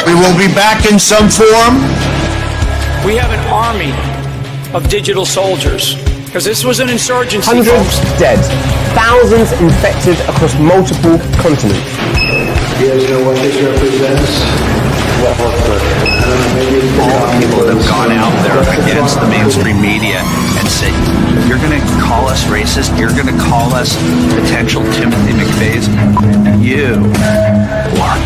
We will be back in some form. We have an army of digital soldiers because this was an insurgency. Hundreds dead, thousands infected across multiple continents. You guys know what this represents? All the people that have gone out there against the mainstream media and said, you're going to call us racist, you're going to call us potential Timothy McVeighs. You are.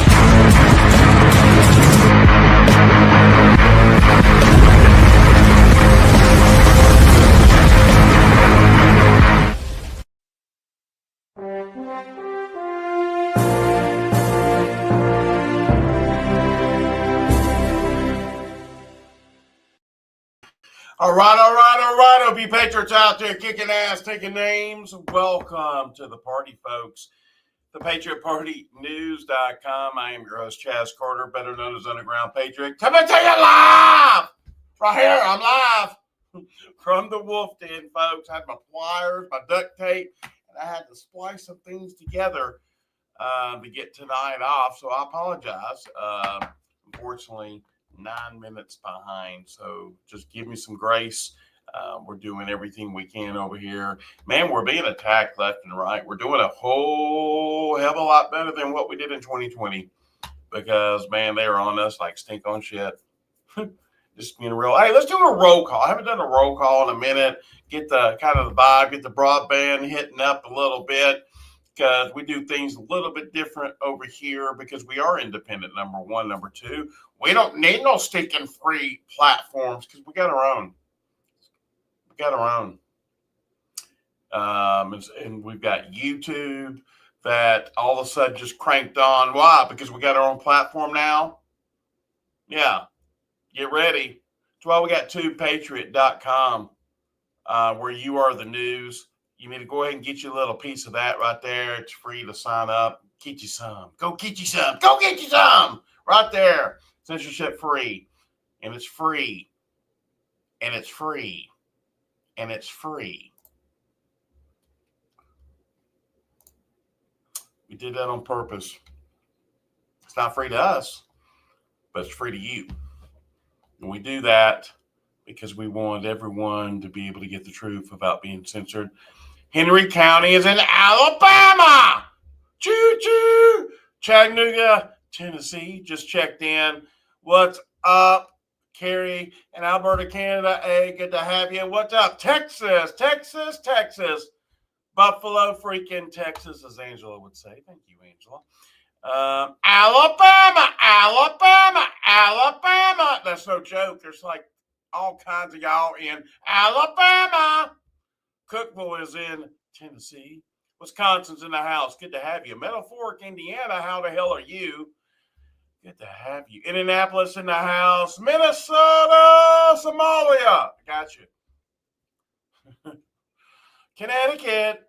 All right. OB Patriots out there kicking ass, taking names. Welcome to the party, folks. The PatriotPartyNews.com. I am your host, Chaz Carter, better known as Underground Patriot. Coming to you live! Right here, I'm live from the Wolf Den, folks. I had my pliers, my duct tape, and I had to splice some things together to get tonight off. So I apologize. Unfortunately, 9 minutes behind, so just give me some grace. We're doing everything we can over here. Man, we're being attacked left and right. We're doing a whole hell of a lot better than what we did in 2020 because, man, they were on us like stink on shit. Just being real. Hey, let's do a roll call. I haven't done a roll call in a minute. Get the kind of the vibe, get the broadband hitting up a little bit. Because we do things a little bit different over here because we are independent, number one. Number two, we don't need no stinking free platforms because we got our own. We got our own. And we've got YouTube that all of a sudden just cranked on. Why? Because we got our own platform now? Yeah. Get ready. That's why we got TubePatriot.com where you are the news. You need to go ahead and get you a little piece of that right there. It's free to sign up. Get you some. Go get you some. Go get you some. Right there. Censorship free. And it's free. And it's free. And it's free. We did that on purpose. It's not free to us. but it's free to you. And we do that because we want everyone to be able to get the truth without being censored. Henry County is in Alabama. Choo-choo. Chattanooga, Tennessee, just checked in. What's up, Carrie in Alberta, Canada? Hey, good to have you. What's up, Texas? Buffalo, freaking Texas, as Angela would say. Thank you, Angela. Alabama. That's no joke. There's like all kinds of y'all in Alabama. Cookville is in Tennessee. Wisconsin's in the house. Good to have you. Meadow Fork, Indiana. How the hell are you? Good to have you. Indianapolis in the house. Minnesota, Somalia. Got you. Connecticut,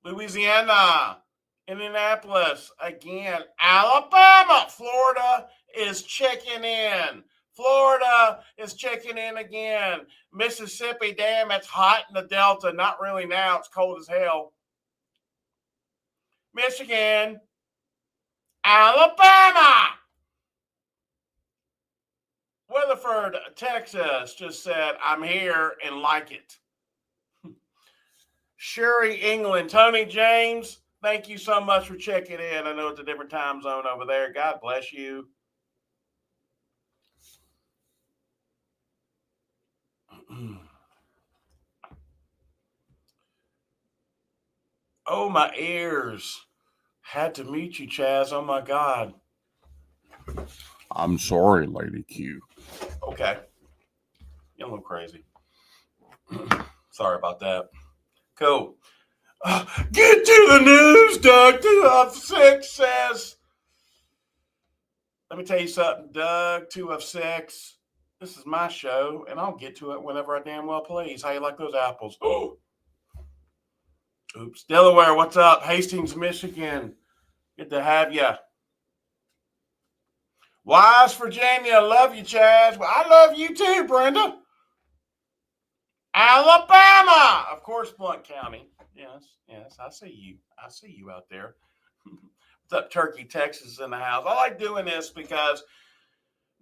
Louisiana, Indianapolis, again, Alabama, Florida is checking in. Again. Mississippi, damn, it's hot in the Delta. Not really now. It's cold as hell. Michigan, Alabama. Weatherford, Texas just said, I'm here and like it. Sherry, England. Tony James, thank you so much for checking in. I know it's a different time zone over there. God bless you. Oh, my ears. Had to meet you, Chaz. Oh, my God. I'm sorry, Lady Q. Okay. You're a little crazy. Sorry about that. Cool. Get to the news, Doug. 2 of 6 says, let me tell you something, Doug. 2 of 6. This is my show, and I'll get to it whenever I damn well please. How you like those apples? Oh. Oops. Delaware, what's up? Hastings, Michigan. Good to have you. Wise, Virginia. Love you, Chaz. Well, I love you too, Brenda. Alabama. Of course, Blount County. Yes. I see you. I see you out there. What's up, Turkey, Texas in the house? I like doing this because,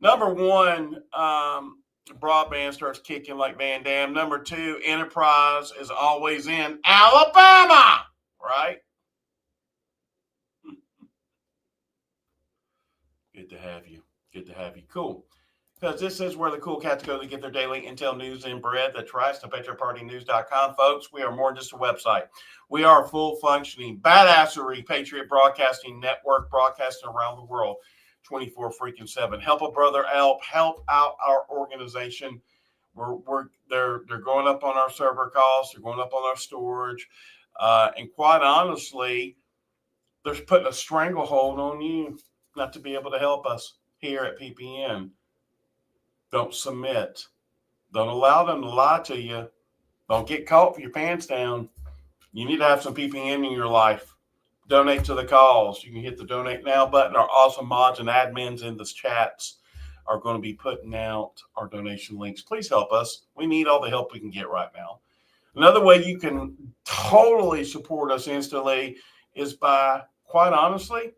number one, broadband starts kicking like Van Damme. Number 2, Enterprise is always in Alabama, right? Good to have you. Cool. Because this is where the cool cats go to get their daily intel news and bread. That's right. StopPatriotPartyNews.com, folks. We are more than just a website. We are a full-functioning, badassery Patriot Broadcasting Network, broadcasting around the world 24/7. Help a brother out. Help out our organization. They're going up on our server costs. They're going up on our storage. And quite honestly, they're putting a stranglehold on you not to be able to help us here at PPN. Don't submit. Don't allow them to lie to you. Don't get caught with your pants down. You need to have some PPN in your life. Donate to the cause. You can hit the donate now button. Our awesome mods and admins in the chats are going to be putting out our donation links. Please help us. We need all the help we can get right now. Another way you can totally support us instantly is by, quite honestly,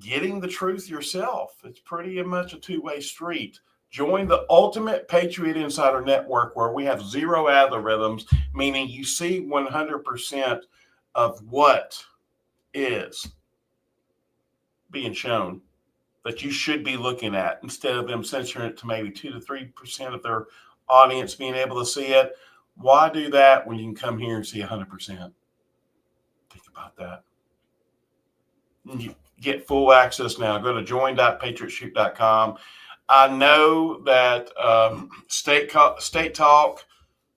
getting the truth yourself. It's pretty much a two-way street. Join the Ultimate Patriot Insider Network, where we have zero algorithms, meaning you see 100% of what is being shown that you should be looking at, instead of them censoring it to maybe 2 to 3% of their audience being able to see it. Why do that when you can come here and see 100%? Think about that. You get full access now. Go to join.patriotshoot.com. I know that State Talk,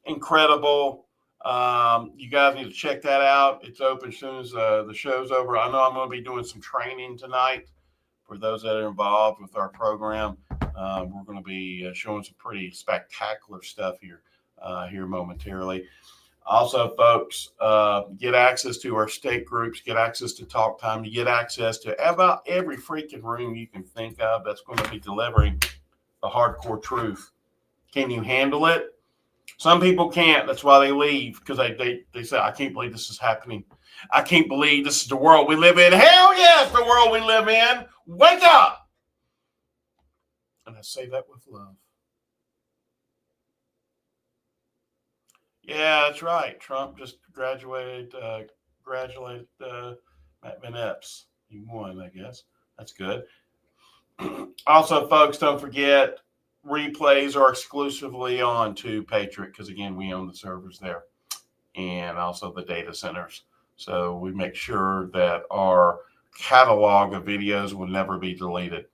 incredible. You guys need to check that out. It's open as soon as the show's over. I know I'm going to be doing some training tonight for those that are involved with our program. We're going to be showing some pretty spectacular stuff here momentarily. Also, folks, get access to our state groups, get access to Talk Time, you get access to about every freaking room you can think of that's going to be delivering the hardcore truth. Can you handle it? Some people can't. That's why they leave, because they say, I can't believe this is happening. I can't believe this is the world we live in. Hell yes, the world we live in. Wake up. And I say that with love. Yeah, that's right. Trump just congratulated Matt Van Epps. He won, I guess. That's good. Also, folks, don't forget replays are exclusively on to Patriot because, again, we own the servers there and also the data centers. So we make sure that our catalog of videos will never be deleted,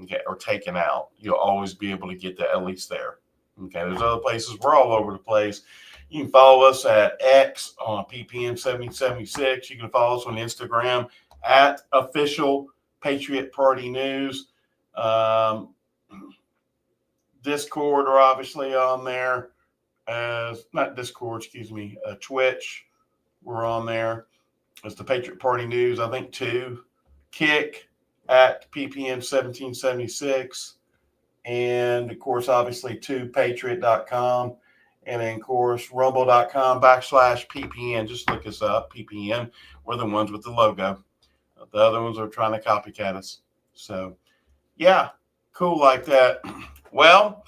okay, or taken out. You'll always be able to get that at least there. Okay, there's other places. We're all over the place. You can follow us at X on PPN7076. You can follow us on Instagram at Official Patriot Party News. Discord are obviously on there. Not Discord, excuse me. Twitch, we're on there. It's the Patriot Party News, I think, too. Kick at PPN1776. And, of course, obviously, to patriot.com. And then, of course, rumble.com/PPN. Just look us up, PPN. We're the ones with the logo. The other ones are trying to copycat us. So, yeah, cool like that. Well,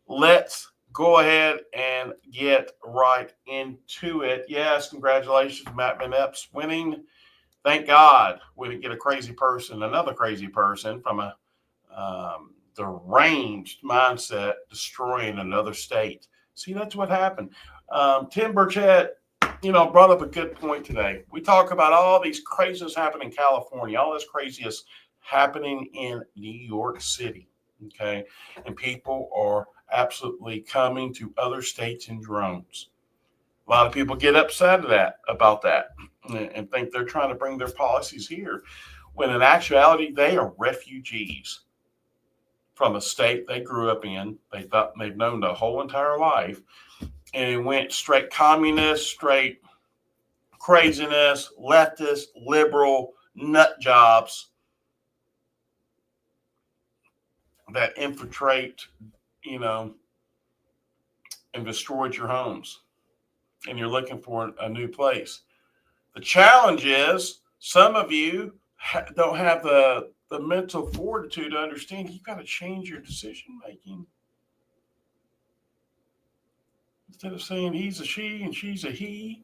let's go ahead and get right into it. Yes, congratulations, Matt Van Epps winning. Thank God we didn't get another crazy person from a deranged mindset destroying another state. See, that's what happened. Tim Burchett, brought up a good point today. We talk about all these craziness happening in California, all this craziness happening in New York City, okay? And people are absolutely coming to other states in drones. A lot of people get upset about that and think they're trying to bring their policies here, when in actuality, they are refugees from a state they grew up in. They thought they've known the whole entire life, and it went straight communist, straight craziness, leftist, liberal, nut jobs that infiltrate, and destroyed your homes, and you're looking for a new place. The challenge is some of you don't have the mental fortitude to understand you've got to change your decision making. Instead of saying he's a she and she's a he,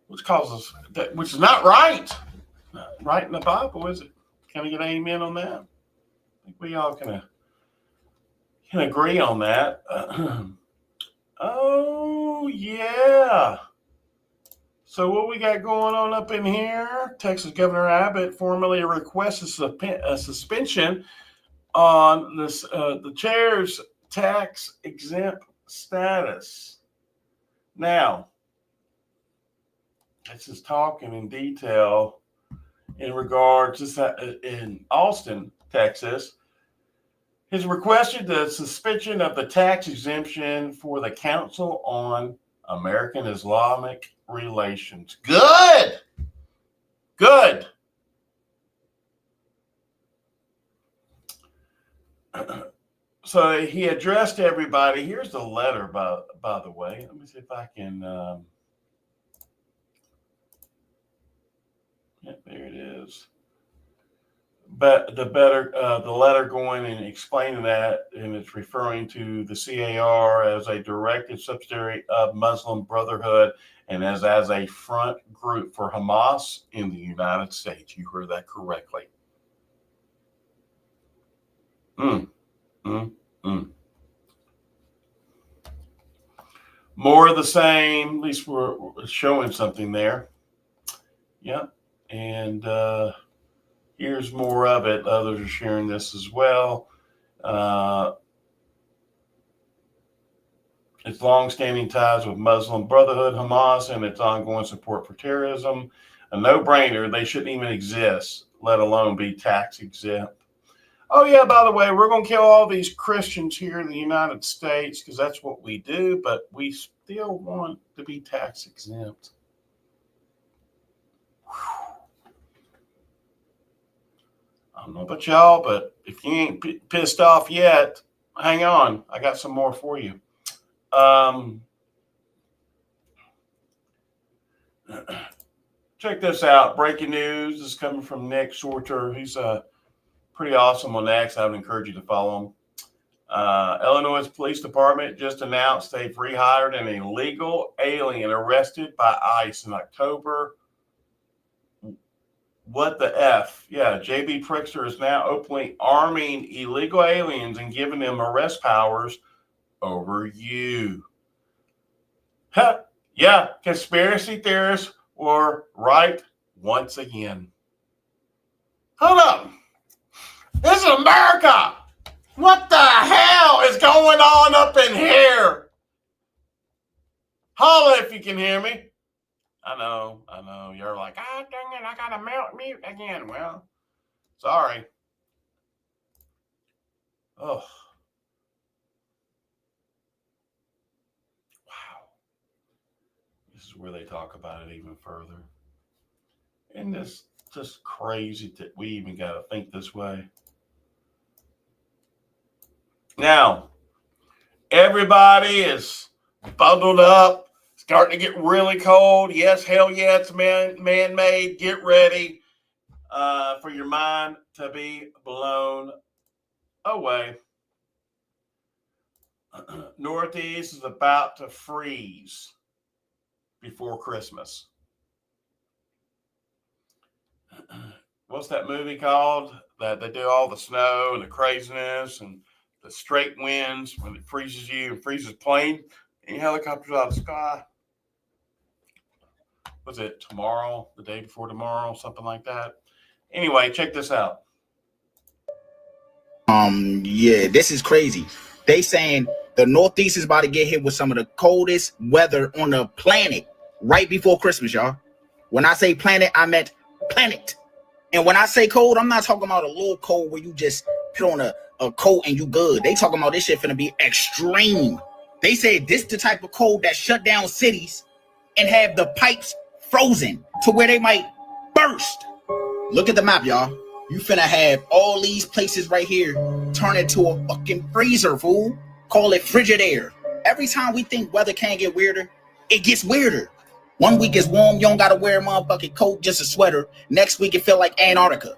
which causes that, which is not right. Not right in the Bible, is it? Can I get an amen on that? I think we all can agree on that. Oh, yeah. So what we got going on up in here? Texas Governor Abbott formally requests a suspension on this the chair's tax exempt status. Now, this is talking in detail in regards to in Austin, Texas. Has requested the suspension of the tax exemption for the Council on American Islamic Relations. Good. So he addressed everybody. Here's the letter, by the way. Let me see if I can. Yeah, there it is. But the letter going and explaining that, and it's referring to the CAR as a directed subsidiary of Muslim Brotherhood and as a front group for Hamas in the United States. You heard that correctly. More of the same. At least we're showing something there. Yep. And here's more of it. Others are sharing this as well. Its longstanding ties with Muslim Brotherhood, Hamas, and its ongoing support for terrorism. A no-brainer. They shouldn't even exist, let alone be tax exempt. Oh, yeah, by the way, we're going to kill all these Christians here in the United States because that's what we do, but we still want to be tax exempt. I don't know about y'all, but if you ain't pissed off yet, hang on. I got some more for you. Check this out. Breaking news. This is coming from Nick Shorter. He's pretty awesome on X. I would encourage you to follow him. Illinois Police Department just announced they've rehired an illegal alien arrested by ICE in October. What the F? Yeah, JB Pritzker is now openly arming illegal aliens and giving them arrest powers over you. Huh. Yeah, conspiracy theorists were right once again. Hold up. This is America. What the hell is going on up in here? Holla if you can hear me. I know. You're like, ah, dang it, I got to mute again. Well, sorry. Oh. Wow. This is where they talk about it even further. And this just crazy that we even got to think this way. Now, everybody is bundled up. Starting to get really cold. Yes, hell yeah, it's man-made. Get ready for your mind to be blown away. Northeast is about to freeze before Christmas. What's that movie called? That they do all the snow and the craziness and the straight winds when it freezes you and freezes plane and helicopters out of the sky. Was it tomorrow, the day before tomorrow, something like that? Anyway, check this out. Yeah, this is crazy. They saying the Northeast is about to get hit with some of the coldest weather on the planet right before Christmas, y'all. When I say planet, I meant planet. And when I say cold, I'm not talking about a little cold where you just put on a coat and you good. They talking about this shit finna be extreme. They say this the type of cold that shut down cities and have the pipes frozen to where they might burst. Look at the map, y'all. You finna have all these places right here turn into a fucking freezer, fool. Call it Frigidaire. Every time we think weather can't get weirder, it gets weirder. 1 week is warm, you don't gotta wear a motherfucking coat, just a sweater. Next week it feel like Antarctica.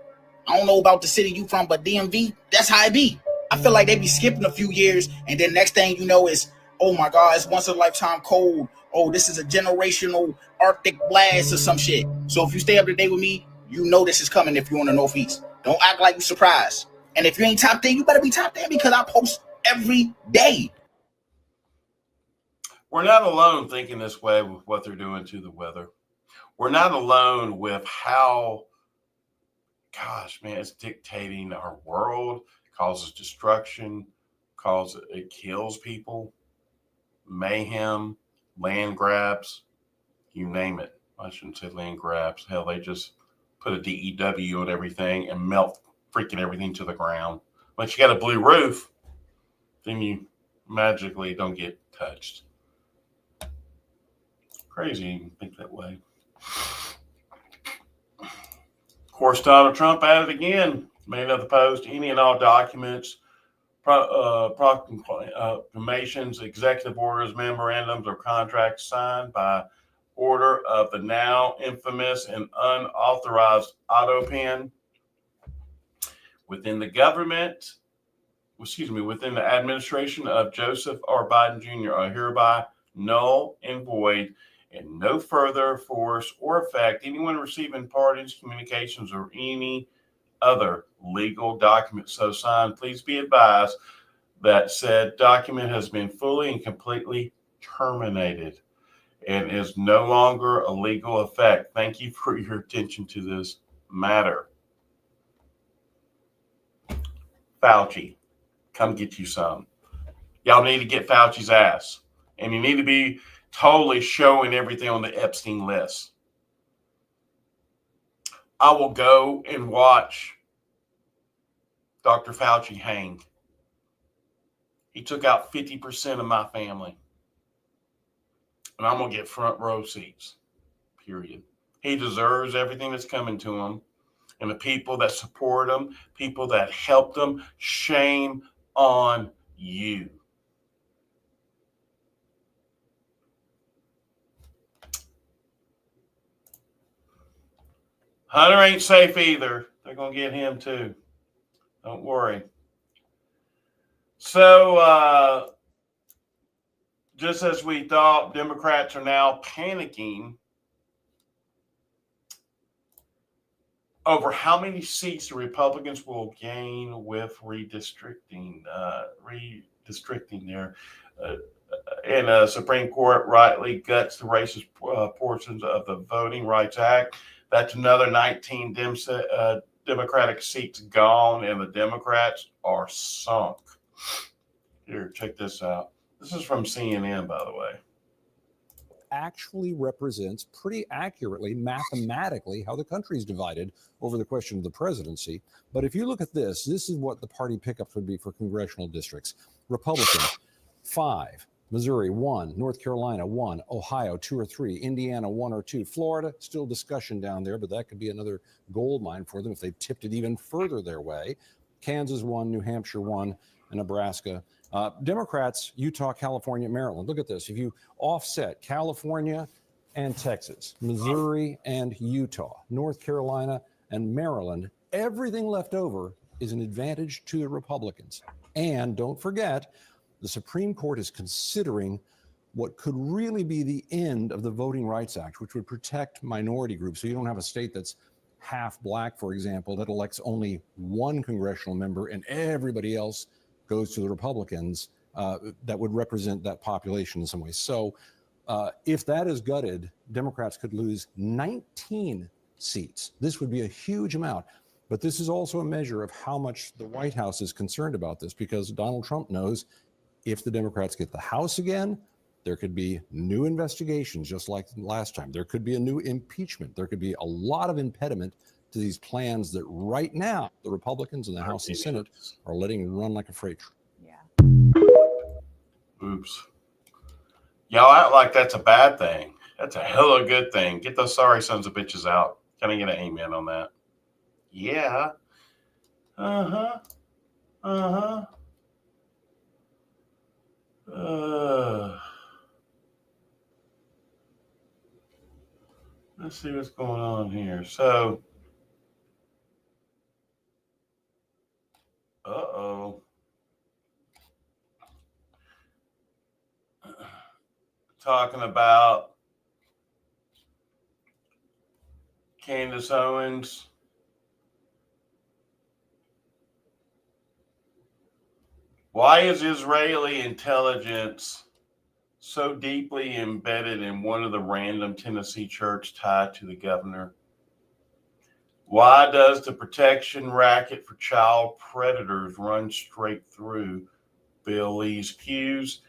I don't know about the city you from, but DMV, that's how it be. I feel like they be skipping a few years, and then next thing you know is, oh my God, it's once in a lifetime cold. Oh, this is a generational Arctic blast or some shit. So if you stay up to date with me, you know this is coming if you're on the Northeast. Don't act like you're surprised. And if you ain't top 10, you better be top 10 because I post every day. We're not alone thinking this way with what they're doing to the weather. We're not alone with how, gosh, man, it's dictating our world, causes destruction, it kills people, mayhem, land grabs, you name it. I shouldn't say land grabs. Hell, they just put a DEW on everything and melt freaking everything to the ground. Once you got a blue roof, then you magically don't get touched. Crazy you can think that way. Of course, Donald Trump added again, made another post, any and all documents, proclamations, executive orders, memorandums, or contracts signed by order of the now infamous and unauthorized auto pen within the within the administration of Joseph R. Biden Jr. are hereby null and void, and no further force or effect anyone receiving pardons, communications, or any other legal document so signed. Please be advised that said document has been fully and completely terminated and is no longer a legal effect. Thank you for your attention to this matter. Fauci, come get you some. Y'all need to get Fauci's ass. And you need to be totally showing everything on the Epstein list. I will go and watch Dr. Fauci hang. He took out 50% of my family. And I'm going to get front row seats. Period. He deserves everything that's coming to him. And the people that support him, people that helped him, shame on you. Hunter ain't safe either. They're going to get him too. Don't worry. So, just as we thought, Democrats are now panicking over how many seats the Republicans will gain with redistricting. Redistricting there. And Supreme Court rightly guts the racist portions of the Voting Rights Act. That's another 19 Democratic seats gone, and the Democrats are sunk. Here, check this out. This is from CNN, by the way. Actually represents pretty accurately, mathematically, how the country is divided over the question of the presidency. But if you look at this, this is what the party pickups would be for congressional districts. Republican, 5. Missouri, 1. North Carolina, 1. Ohio, 2 or 3. Indiana, 1 or 2. Florida, still discussion down there, but that could be another gold mine for them if they tipped it even further their way. Kansas, 1. New Hampshire, 1. And Nebraska. Democrats, Utah, California, Maryland. Look at this. If you offset California and Texas, Missouri and Utah, North Carolina and Maryland, everything left over is an advantage to the Republicans. And don't forget, the Supreme Court is considering what could really be the end of the Voting Rights Act, which would protect minority groups. So you don't have a state that's half black, for example, that elects only one congressional member and everybody else goes to the Republicans that would represent that population in some way. So if that is gutted, Democrats could lose 19 seats. This would be a huge amount. But this is also a measure of how much the White House is concerned about this, because Donald Trump knows if the Democrats get the House again, there could be new investigations just like last time. There could be a new impeachment. There could be a lot of impediment to these plans that right now the Republicans in the House and Senate are letting run like a freight train. Oops. Y'all act like that's a bad thing. That's a hella good thing. Get those sorry sons of bitches out. Can I get an amen on that? Yeah. Uh-huh. Uh-huh. Let's see what's going on here. So, talking about Candace Owens. Why is Israeli intelligence so deeply embedded in one of the random Tennessee church tied to the governor? Why does the protection racket for child predators run straight through Bill Lee's pews?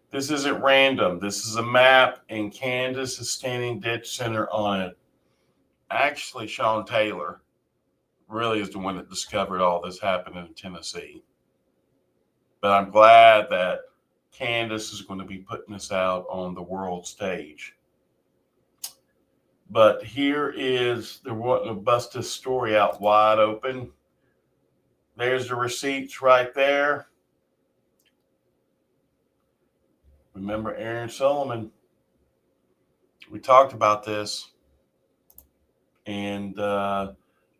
This isn't random. This is a map, and Candace is standing dead center on it. Actually, Sean Taylor really is the one that discovered all this happening in Tennessee. But I'm glad that Candace is going to be putting this out on the world stage. But here is, they're wanting to bust this story out wide open. There's the receipts right there. Remember Aaron Solomon? We talked about this. And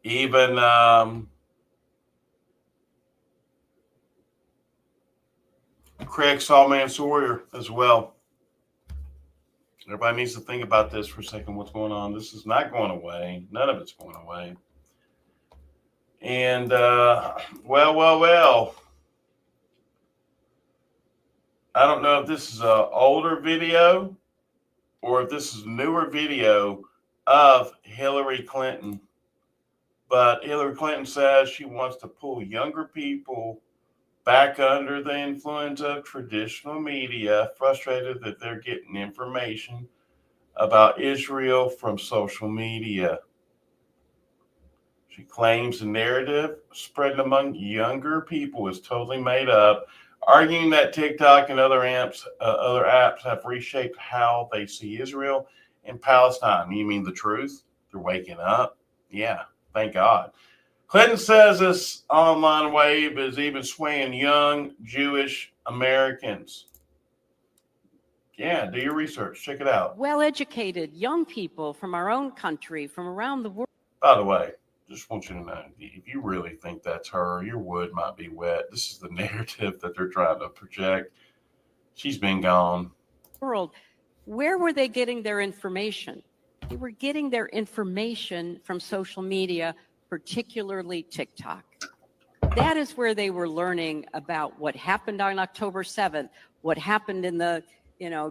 even Craig Sawman Sawyer as well. Everybody needs to think about this for a second. What's going on? This is not going away. None of it's going away. And well. I don't know if this is an older video or if this is a newer video of Hillary Clinton. But Hillary Clinton says she wants to pull younger people back under the influence of traditional media, frustrated that they're getting information about Israel from social media. She claims the narrative spread among younger people is totally made up, arguing that TikTok and other apps have reshaped how they see Israel and Palestine. You mean the truth? They're waking up? Yeah, thank God. Clinton says this online wave is even swaying young Jewish Americans. Yeah, do your research. Check it out. Well-educated young people from our own country, from around the world. By the way, just want you to know, if you really think that's her, your wood might be wet. This is the narrative that they're trying to project. She's been gone. World, where were they getting their information? They were getting their information from social media, particularly TikTok. That is where they were learning about what happened on October 7th, what happened in the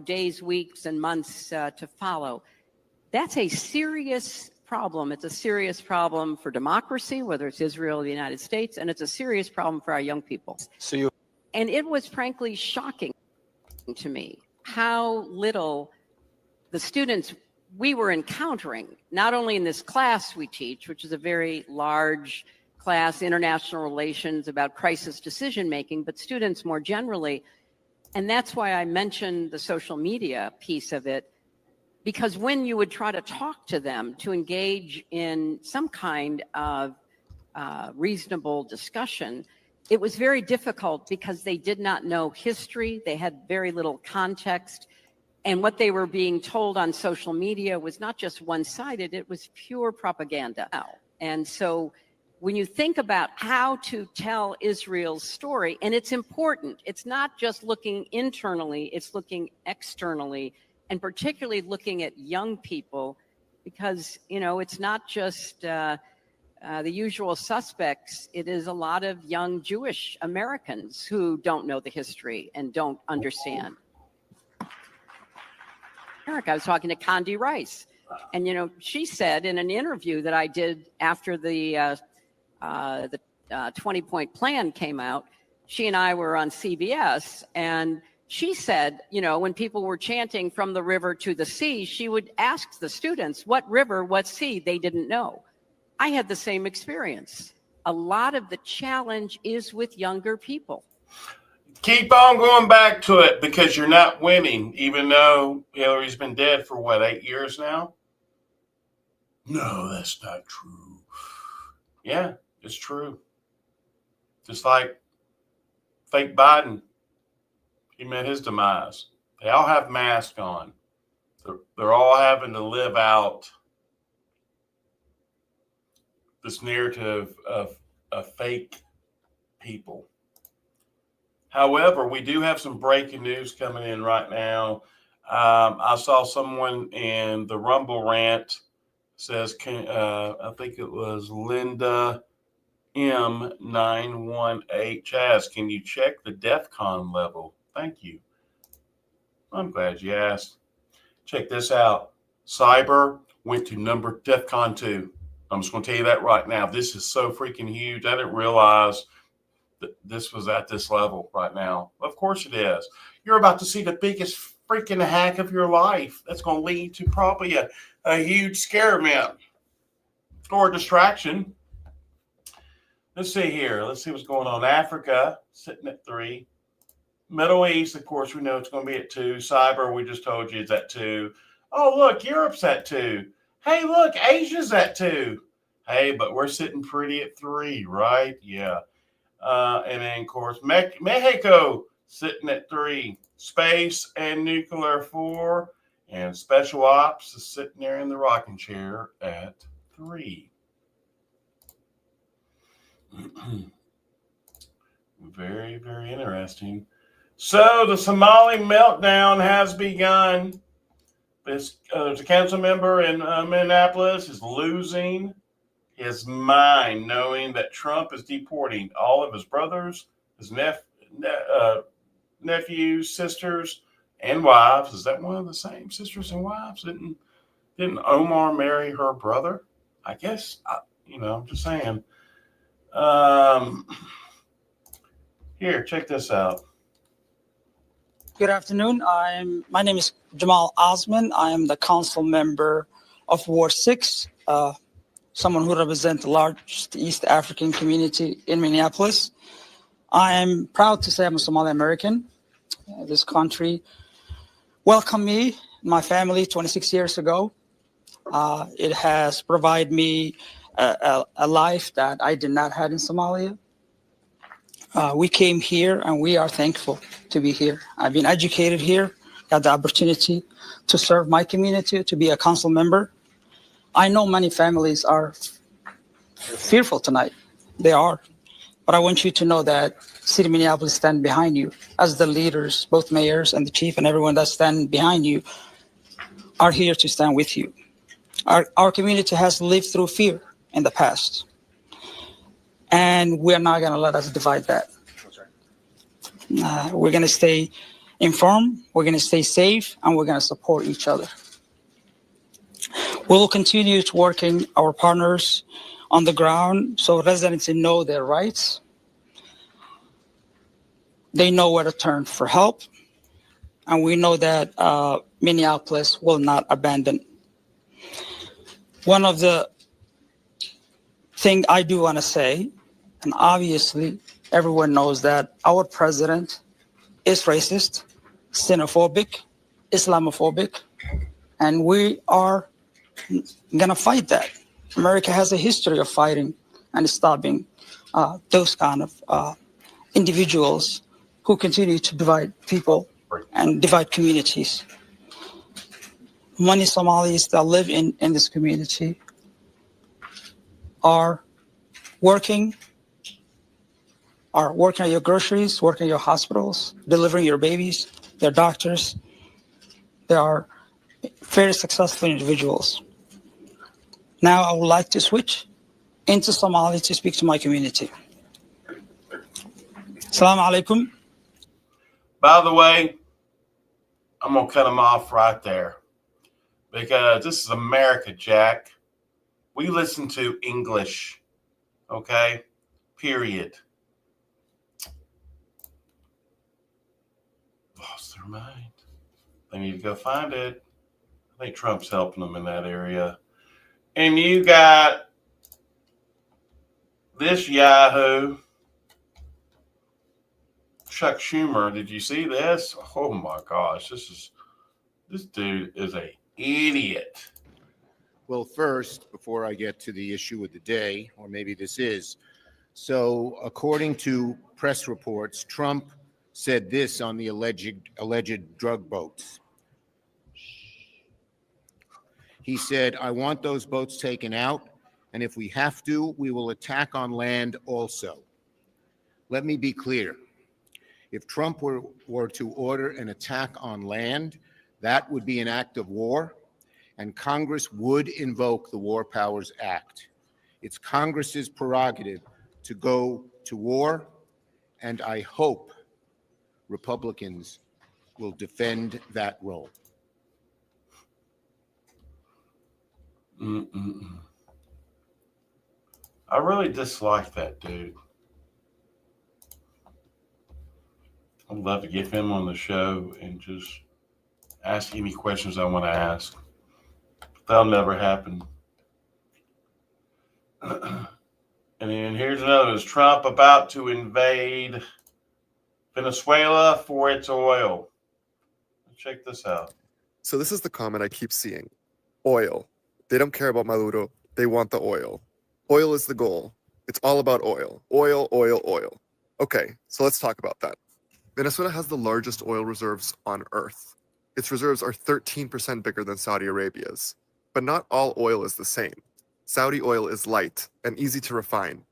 days, weeks, and months to follow. That's a serious problem. It's a serious problem for democracy, whether it's Israel or the United States, and it's a serious problem for our young people. And it was frankly shocking to me how little the students we were encountering, not only in this class we teach, which is a very large class, international relations about crisis decision making, but students more generally. And that's why I mentioned the social media piece of it, because when you would try to talk to them to engage in some kind of reasonable discussion, it was very difficult because they did not know history. They had very little context. And what they were being told on social media was not just one-sided, it was pure propaganda. And so when you think about how to tell Israel's story, and it's important, it's not just looking internally, it's looking externally, and particularly looking at young people, because, it's not just the usual suspects. It is a lot of young Jewish Americans who don't know the history and don't understand. I was talking to Condi Rice, and she said in an interview that I did after the 20-point plan came out, she and I were on CBS, and she said, when people were chanting from the river to the sea, she would ask the students what river, what sea they didn't know. I had the same experience. A lot of the challenge is with younger people. Keep on going back to it because you're not winning, even though Hillary's been dead for 8 years now? No, that's not true. Yeah, it's true. Just like fake Biden. He met his demise. They all have masks on. They're all having to live out this narrative of fake people. However, we do have some breaking news coming in right now. I saw someone in the Rumble rant says, I think it was Linda M918 Chaz, can you check the DEFCON level? Thank you. I'm glad you asked. Check this out. Cyber went to DEFCON 2. I'm just going to tell you that right now. This is so freaking huge. I didn't realize that this was at this level right now. Of course it is. You're about to see the biggest freaking hack of your life. That's going to lead to probably a huge scare event or distraction. Let's see here. Let's see what's going on. Africa sitting at 3. Middle East, of course, we know it's going to be at 2. Cyber, we just told you, it's at 2. Oh, look, Europe's at 2. Hey, look, Asia's at 2. Hey, but we're sitting pretty at 3, right? Yeah. And then, of course, Mexico sitting at 3. Space and nuclear 4. And special ops is sitting there in the rocking chair at 3. Very, very interesting. So the Somali meltdown has begun. There's a council member in Minneapolis is losing his mind, knowing that Trump is deporting all of his brothers, his nephews, sisters, and wives. Is that one of the same sisters and wives? Didn't Omar marry her brother? I guess. I'm just saying. Here, check this out. Good afternoon. My name is Jamal Osman. I am the council member of Ward 6, someone who represents the largest East African community in Minneapolis. I am proud to say I'm a Somali American. This country welcomed me, my family, 26 years ago. It has provided me a life that I did not have in Somalia. We came here and we are thankful to be here. I've been educated here, got the opportunity to serve my community, to be a council member. I know many families are fearful tonight. They are. But I want you to know that City of Minneapolis stand behind you as the leaders, both mayors and the chief and everyone that stand behind you are here to stand with you. Our community has lived through fear in the past. And we're not going to let us divide that. We're going to stay informed, we're going to stay safe, and we're going to support each other. We'll continue to working our partners on the ground so residents know their rights. They know where to turn for help. And we know that Minneapolis will not abandon. One of the things I do want to say, and obviously everyone knows that our president is racist, xenophobic, Islamophobic, and we are going to fight that. America has a history of fighting and stopping those kind of individuals who continue to divide people and divide communities. Many Somalis that live in this community are working at your groceries, working at your hospitals, delivering your babies, they're doctors. They are very successful individuals. Now I would like to switch into Somali to speak to my community. Assalamu alaikum. By the way, I'm going to cut them off right there because this is America, Jack. We listen to English, okay? Period. Lost their mind. They need to go find it. I think Trump's helping them in that area. And you got this Yahoo, Chuck Schumer. Did you see this? Oh my gosh, this dude is an idiot. Well, first, before I get to the issue of the day, or maybe this is, so according to press reports, Trump said this on the alleged drug boats. He said, "I want those boats taken out, and if we have to, we will attack on land also." Let me be clear. If Trump were to order an attack on land, that would be an act of war, and Congress would invoke the War Powers Act. It's Congress's prerogative to go to war, and I hope Republicans will defend that role. I really dislike that dude. I'd love to get him on the show and just ask any questions I want to ask. That'll never happen. And then here's another. Is Trump about to invade Venezuela for its oil? Check this out. So this is the comment I keep seeing. Oil. They don't care about Maduro. They want the oil. Oil is the goal. It's all about oil. Oil, oil, oil. Okay, so let's talk about that. Venezuela has the largest oil reserves on Earth. Its reserves are 13% bigger than Saudi Arabia's. But not all oil is the same. Saudi oil is light and easy to refine.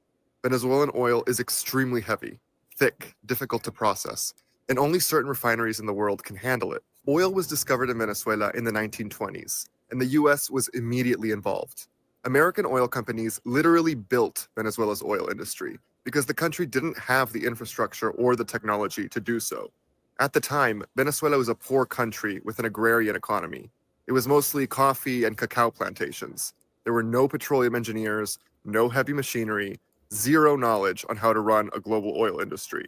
Venezuelan oil is extremely heavy, thick, difficult to process, and only certain refineries in the world can handle it. Oil was discovered in Venezuela in the 1920s, and the US was immediately involved. American oil companies literally built Venezuela's oil industry because the country didn't have the infrastructure or the technology to do so. At the time, Venezuela was a poor country with an agrarian economy. It was mostly coffee and cacao plantations. There were no petroleum engineers, no heavy machinery, zero knowledge on how to run a global oil industry.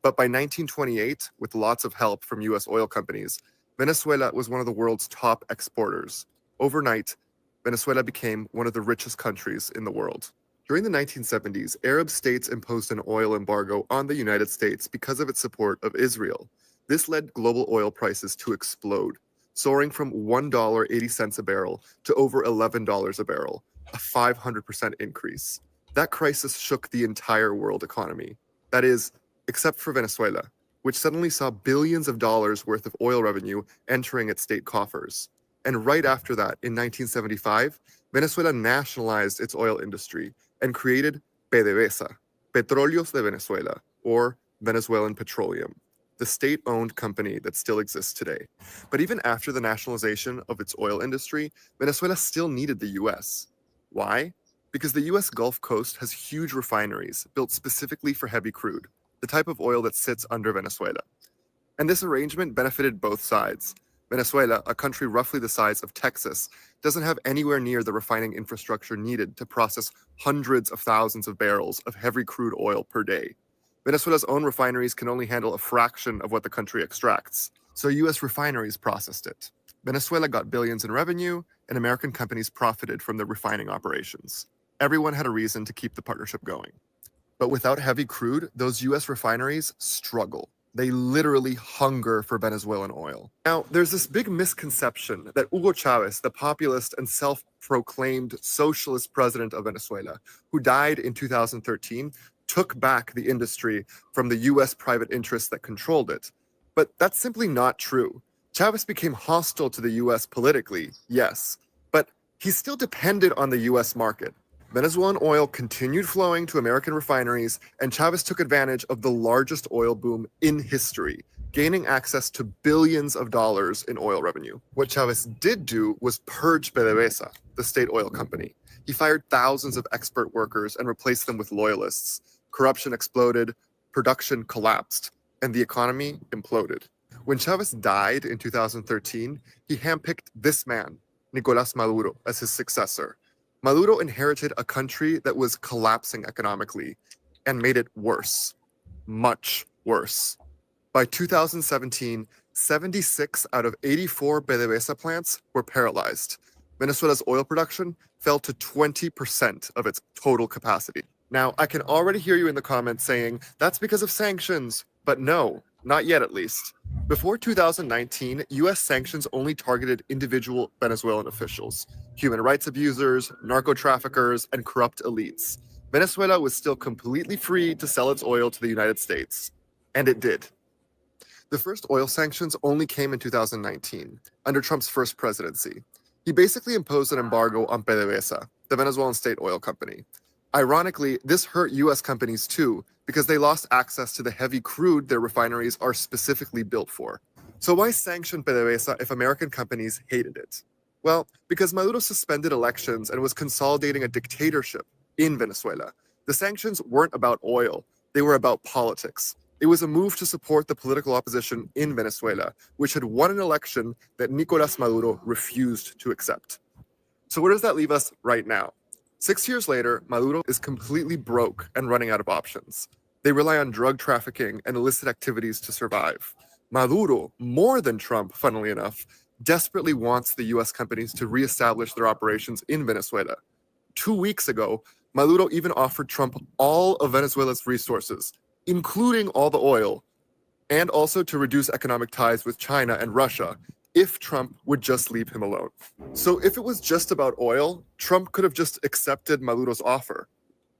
But by 1928, with lots of help from US oil companies, Venezuela was one of the world's top exporters. Overnight, Venezuela became one of the richest countries in the world. During the 1970s, Arab states imposed an oil embargo on the United States because of its support of Israel. This led global oil prices to explode, soaring from $1.80 a barrel to over $11 a barrel, a 500% increase. That crisis shook the entire world economy. That is, except for Venezuela, which suddenly saw billions of dollars worth of oil revenue entering its state coffers. And right after that, in 1975, Venezuela nationalized its oil industry and created PDVSA, Petróleos de Venezuela, or Venezuelan Petroleum, the state-owned company that still exists today. But even after the nationalization of its oil industry, Venezuela still needed the US. Why? Because the US Gulf Coast has huge refineries built specifically for heavy crude, the type of oil that sits under Venezuela. And this arrangement benefited both sides. Venezuela, a country roughly the size of Texas, doesn't have anywhere near the refining infrastructure needed to process hundreds of thousands of barrels of heavy crude oil per day. Venezuela's own refineries can only handle a fraction of what the country extracts, so US refineries processed it. Venezuela got billions in revenue, and American companies profited from the refining operations. Everyone had a reason to keep the partnership going. But without heavy crude, those US refineries struggle. They literally hunger for Venezuelan oil. Now, there's this big misconception that Hugo Chavez, the populist and self-proclaimed socialist president of Venezuela, who died in 2013, took back the industry from the US private interests that controlled it. But that's simply not true. Chavez became hostile to the US politically, yes, but he still depended on the US market. Venezuelan oil continued flowing to American refineries, and Chavez took advantage of the largest oil boom in history, gaining access to billions of dollars in oil revenue. What Chavez did do was purge PDVSA, the state oil company. He fired thousands of expert workers and replaced them with loyalists. Corruption exploded, production collapsed, and the economy imploded. When Chavez died in 2013, he handpicked this man, Nicolás Maduro, as his successor. Maduro inherited a country that was collapsing economically and made it worse, much worse. By 2017, 76 out of 84 PDVSA plants were paralyzed. Venezuela's oil production fell to 20% of its total capacity. Now, I can already hear you in the comments saying, that's because of sanctions, but no, not yet at least. Before 2019, US sanctions only targeted individual Venezuelan officials, human rights abusers, narco traffickers, and corrupt elites. Venezuela was still completely free to sell its oil to the United States, and it did. The first oil sanctions only came in 2019, under Trump's first presidency. He basically imposed an embargo on PDVSA, the Venezuelan state oil company. Ironically, this hurt US companies too, because they lost access to the heavy crude their refineries are specifically built for. So why sanction PDVSA if American companies hated it? Well, because Maduro suspended elections and was consolidating a dictatorship in Venezuela. The sanctions weren't about oil, they were about politics. It was a move to support the political opposition in Venezuela, which had won an election that Nicolás Maduro refused to accept. So where does that leave us right now? 6 years later, Maduro is completely broke and running out of options. They rely on drug trafficking and illicit activities to survive. Maduro, more than Trump, funnily enough, desperately wants the US companies to reestablish their operations in Venezuela. 2 weeks ago, Maduro even offered Trump all of Venezuela's resources, including all the oil, and also to reduce economic ties with China and Russia, if Trump would just leave him alone. So if it was just about oil, Trump could have just accepted Maduro's offer,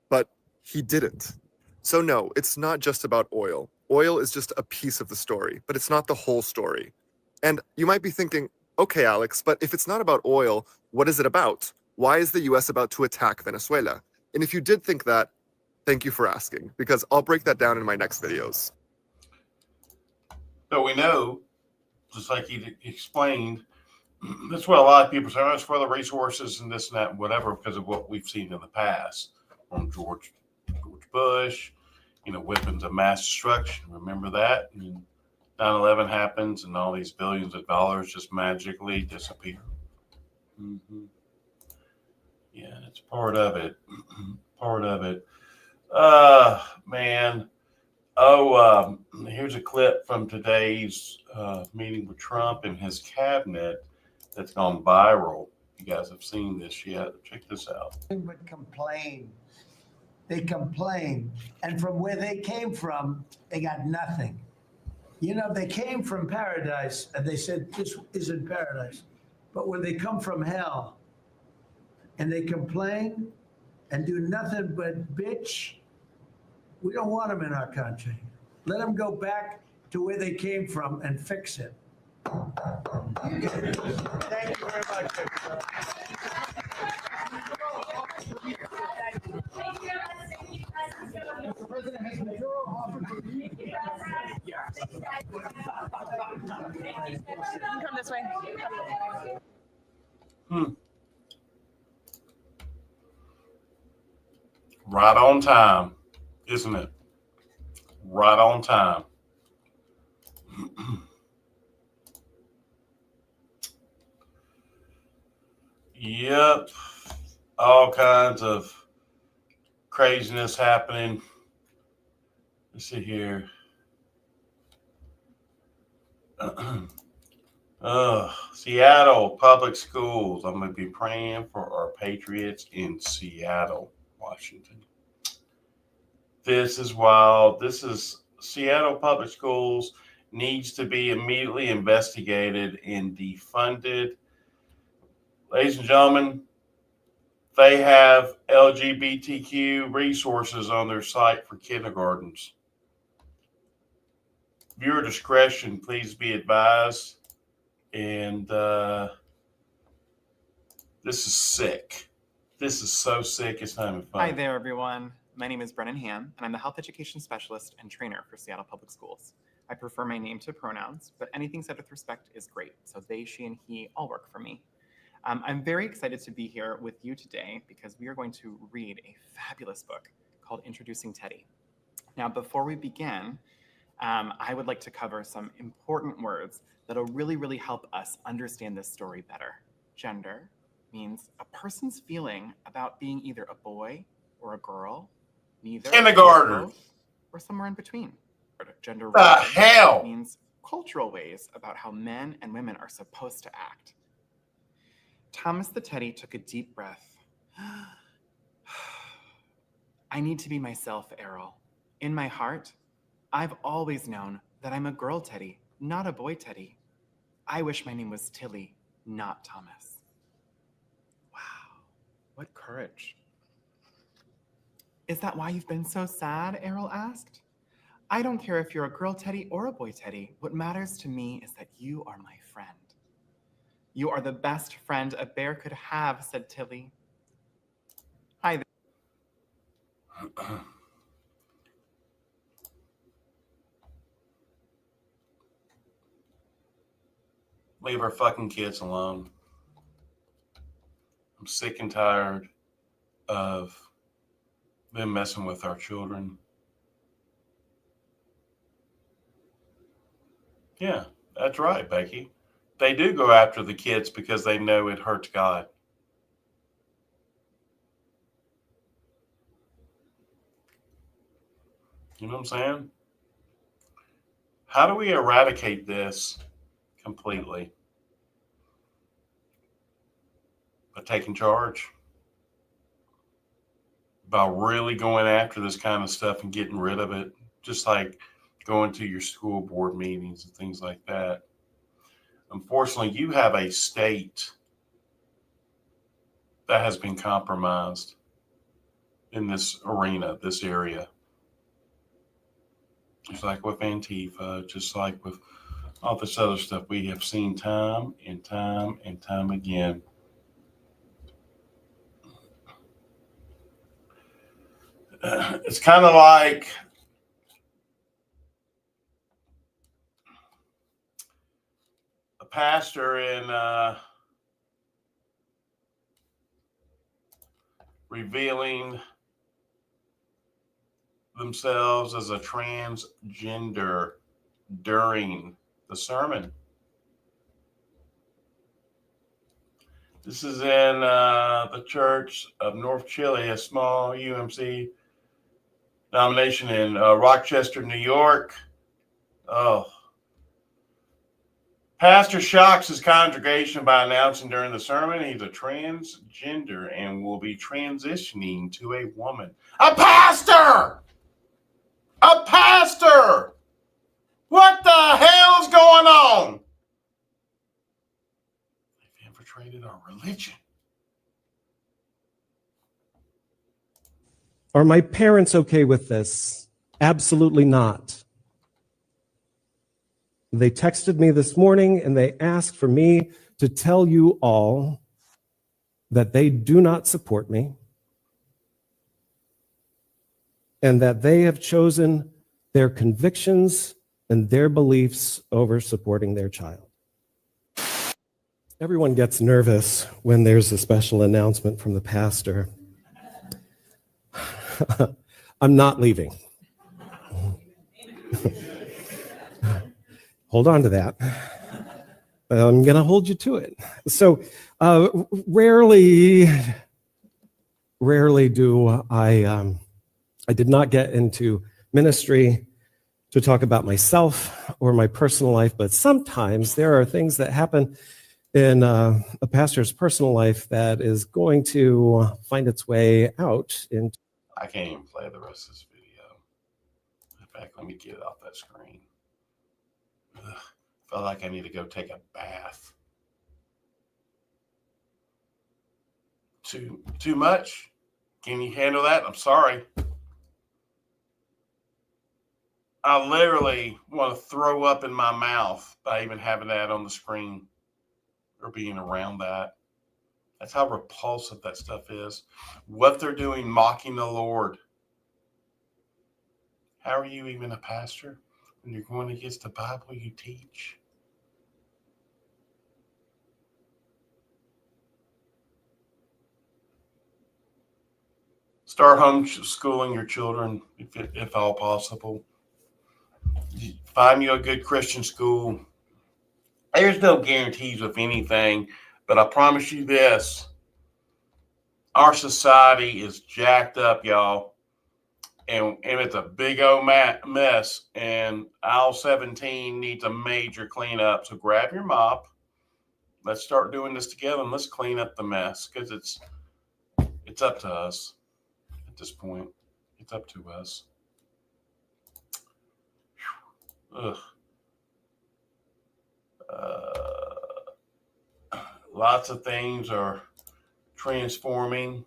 but he didn't. So no, it's not just about oil. Oil is just a piece of the story, but it's not the whole story. And you might be thinking, okay, Alex, but if it's not about oil, what is it about? Why is the US about to attack Venezuela? And if you did think that, thank you for asking, because I'll break that down in my next videos. So we know, just like he explained, that's what a lot of people say, oh, it's for the resources and this and that and whatever, because of what we've seen in the past on George Bush, weapons of mass destruction. Remember that? And 9/11 happens and all these billions of dollars just magically disappear. Mm-hmm. Yeah, it's part of it. Part of it. Man. Here's a clip from today's meeting with Trump and his cabinet that's gone viral. You guys have seen this yet? Check this out. But complain. They complain. And from where they came from, they got nothing. They came from paradise and they said, this isn't paradise. But when they come from hell and they complain and do nothing but bitch, we don't want them in our country. Let them go back to where they came from and fix it. Thank you very much. president has mayoral offer for me. Come this way. Right on time, isn't it? Right on time. Yep. All kinds of craziness happening. Let's see here. Seattle public schools. I'm going to be praying for our patriots in Seattle, Washington. This is wild. This is Seattle public schools needs to be immediately investigated and defunded. Ladies and gentlemen, they have LGBTQ resources on their site for kindergartens. Viewer discretion, please be advised. And this is sick. This is so sick, it's not even funny. Hi there, everyone. My name is Brennan Ham, and I'm the Health Education Specialist and Trainer for Seattle Public Schools. I prefer my name to pronouns, but anything said with respect is great. So they, she, and he all work for me. I'm very excited to be here with you today because we are going to read a fabulous book called Introducing Teddy. Now, before we begin, I would like to cover some important words that'll really help us understand this story better. Gender means a person's feeling about being either a boy or a girl, neither, Kindergarten, or somewhere in between. Gender hell means cultural ways about how men and women are supposed to act. Thomas the Teddy took a deep breath. I need to be myself, Errol. In my heart, I've always known that I'm a girl Teddy, not a boy Teddy. I wish my name was Tilly, not Thomas. Wow, what courage. Is that why you've been so sad? Errol asked. I don't care if you're a girl Teddy or a boy Teddy. What matters to me is that you are my friend. You are the best friend a bear could have, said Tilly. Hi there. Leave our fucking kids alone. I'm sick and tired of them messing with our children. Yeah, that's right, Becky. They do go after the kids because they know it hurts God. You know what I'm saying? How do we eradicate this completely? By taking charge. By really going after this kind of stuff and getting rid of it. Just like going to your school board meetings and things like that. Unfortunately, you have a state that has been compromised in this arena, this area. Just like with Antifa, just like with all this other stuff we have seen time and time and time again. It's kind of like a pastor in revealing themselves as a transgender during the sermon. This is in the Church of North Chile, a small UMC denomination in Rochester, New York. Oh. Pastor shocks his congregation by announcing during the sermon he's a transgender and will be transitioning to a woman. A pastor! A pastor! What the hell's going on? They've infiltrated our religion. Are my parents okay with this? Absolutely not. They texted me this morning and they asked for me to tell you all that they do not support me. and that they have chosen their convictions and their beliefs over supporting their child. Everyone gets nervous when there's a special announcement from the pastor. I'm not leaving. Hold on to that. I'm going to hold you to it. So rarely do I did not get into ministry to talk about myself or my personal life, but sometimes there are things that happen in a pastor's personal life that is going to find its way out into. I can't even play the rest of this video. In fact, let me get it off that screen. Ugh, felt like I need to go take a bath. Too much? Can you handle that? I'm sorry. I literally want to throw up in my mouth by even having that on the screen or being around that. That's how repulsive that stuff is. What they're doing, mocking the Lord. How are you even a pastor when you're going against the Bible you teach? Start homeschooling your children if all possible. Find you a good Christian school. There's no guarantees with anything, but I promise you this. Our society is jacked up, y'all. And it's a big old mess. And aisle 17 needs a major cleanup. So grab your mop. Let's start doing this together and let's clean up the mess. Because it's up to us at this point. It's up to us. Ugh. Lots of things are transforming.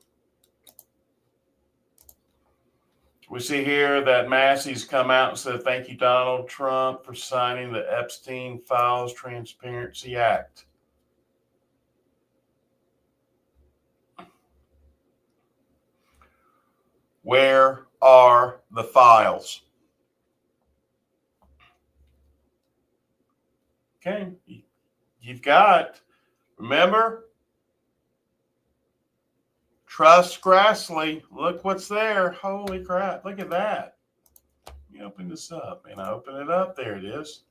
We see here that Massey's come out and said, thank you, Donald Trump, for signing the Epstein Files Transparency Act. Where are the files? Okay, you've got, remember, Trust Grassley. Look what's there. Holy crap, look at that. Let me open this up, and I open it up. There it is.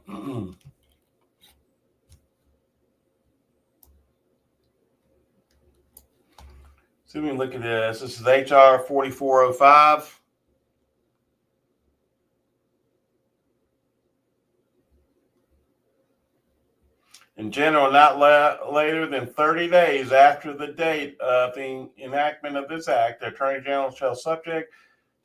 So we can look at this. This is HR 4405. In general, not later than 30 days after the date of the enactment of this act, the Attorney General shall, subject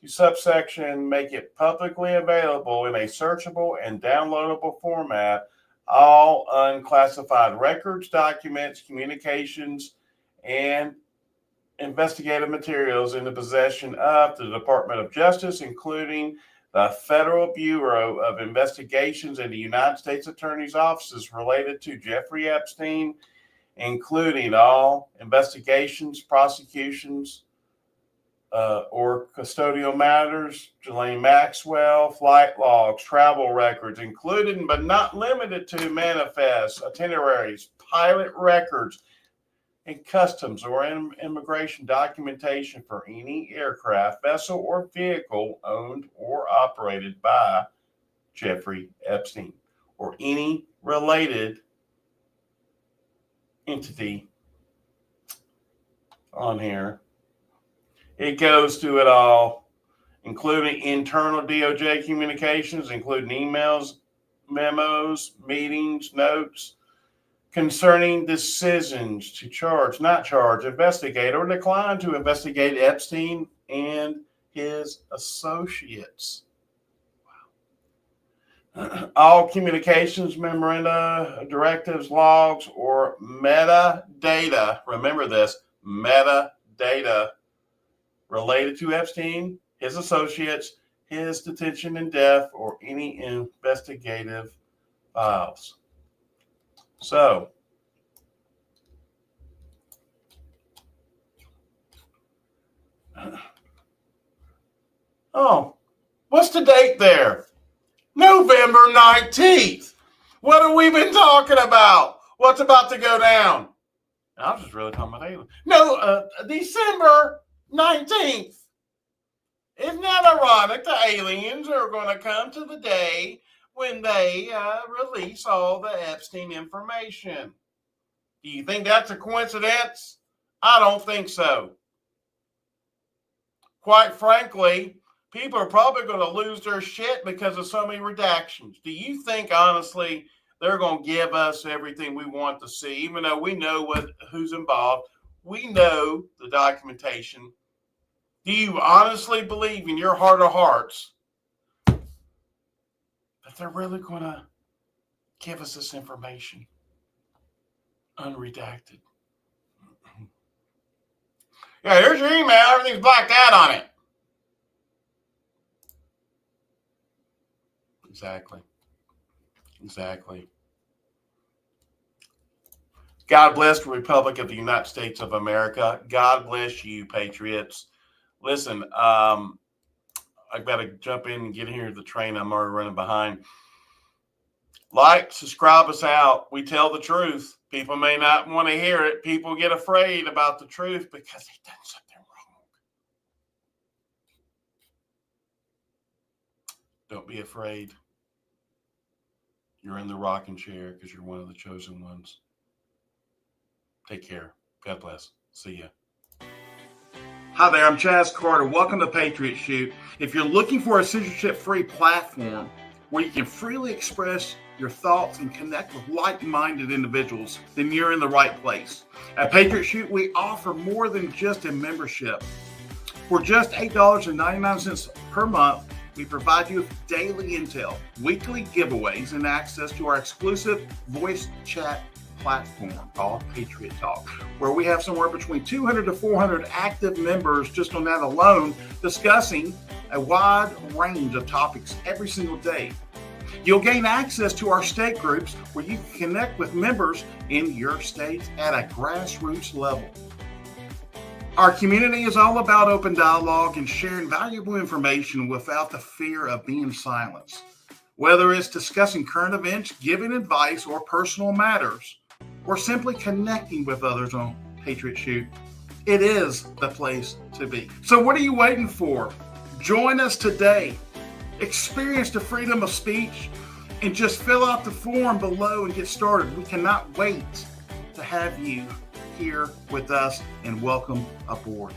to subsection, make it publicly available in a searchable and downloadable format, all unclassified records, documents, communications, and investigative materials in the possession of the Department of Justice, including the Federal Bureau of Investigations and the United States Attorney's offices related to Jeffrey Epstein, including all investigations, prosecutions, or custodial matters, Ghislaine Maxwell, flight logs, travel records, including but not limited to manifests, itineraries, pilot records, and customs or immigration documentation for any aircraft, vessel, or vehicle owned or operated by Jeffrey Epstein or any related entity on here. It goes through it all, including internal DOJ communications, including emails, memos, meetings, notes, concerning decisions to charge, not charge, investigate, or decline to investigate Epstein and his associates. Wow. All communications, memoranda, directives, logs, or metadata, remember this, metadata related to Epstein, his associates, his detention and death, or any investigative files. So, Oh, what's the date there? November 19th. What have we been talking about? What's about to go down? I was just really talking about aliens. No, December 19th. Isn't that ironic? The aliens are going to come to the day when they release all the Epstein information. Do you think that's a coincidence? I don't think so. Quite frankly, people are probably going to lose their shit because of so many redactions. Do you think, honestly, they're going to give us everything we want to see, even though we know who's involved? We know the documentation. Do you honestly believe in your heart of hearts that they're really going to give us this information unredacted? Yeah, here's your email. Everything's blacked out on it. Exactly. God bless the Republic of the United States of America. God bless you, patriots. Listen, I've got to jump in and get here to the train. I'm already running behind. Like, subscribe us out. We tell the truth. People may not want to hear it. People get afraid about the truth because they've done something wrong. Don't be afraid. You're in the rocking chair because you're one of the chosen ones. Take care. God bless. See ya. Hi there, I'm Chaz Carter. Welcome to Patriot Shoot. If you're looking for a censorship-free platform where you can freely express your thoughts and connect with like-minded individuals, then you're in the right place. At Patriot Shoot, we offer more than just a membership. For just $8.99 per month, we provide you with daily intel, weekly giveaways, and access to our exclusive voice chat platform called Patriot Talk, where we have somewhere between 200 to 400 active members just on that alone, discussing a wide range of topics every single day. You'll gain access to our state groups where you can connect with members in your state at a grassroots level. Our community is all about open dialogue and sharing valuable information without the fear of being silenced. Whether it's discussing current events, giving advice, or personal matters, or simply connecting with others on Patriot Shoot, it is the place to be. So what are you waiting for? Join us today. Experience the freedom of speech and just fill out the form below and get started. We cannot wait to have you here with us, and welcome aboard.